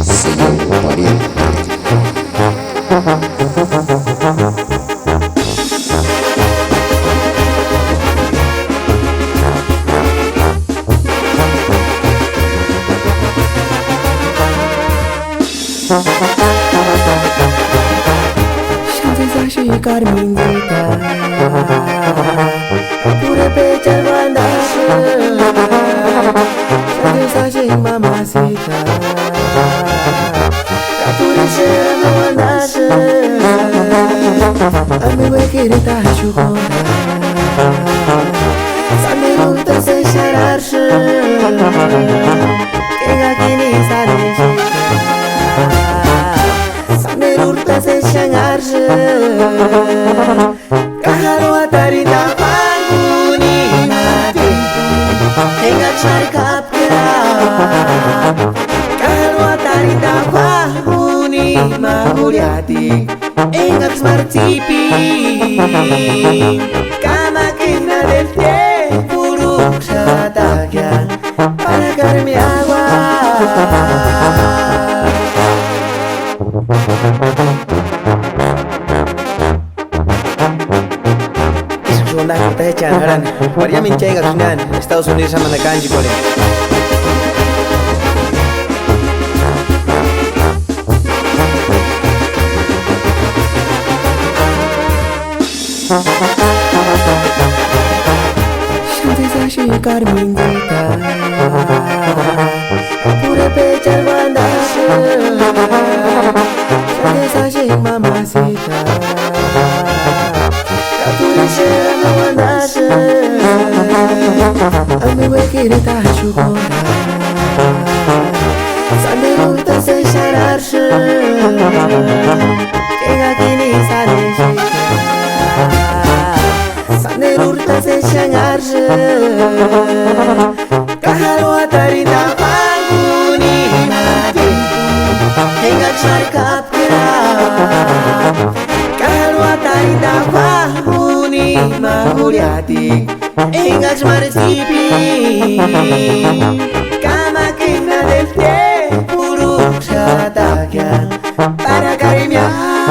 Sello pariente. Shashi Carminita Pure pe cervandașă Shashi mamacita Capurișe mamandașă Amigo querida chuconda Sanderuta se xararșă Kenga kini sareșe Sanderuta se xangarșă Kaharo atarinda panguni mati Kenga charkapkira Kaharo atarinda panguni maguriati Engak smartipi Kama kina del tiempo Rukshatagya Para darme agua Isukunda kita changaran Maria minchaiga kunan Estados Unidos sama na kanji kole Shashi Carminita Pure pe cervandașă Shashi mamacita Capurișe mamandașă Amigo querida chuconda Sanderuta se xararșă Kenga kini sareșe Sanderuta se xangarșă Kaharo atarinda panguni mati Kenga charkapkira Kaharo atarinda panguni maguriati Engak smartipi Kama kina del tiempo Rukshatagya Para darme agua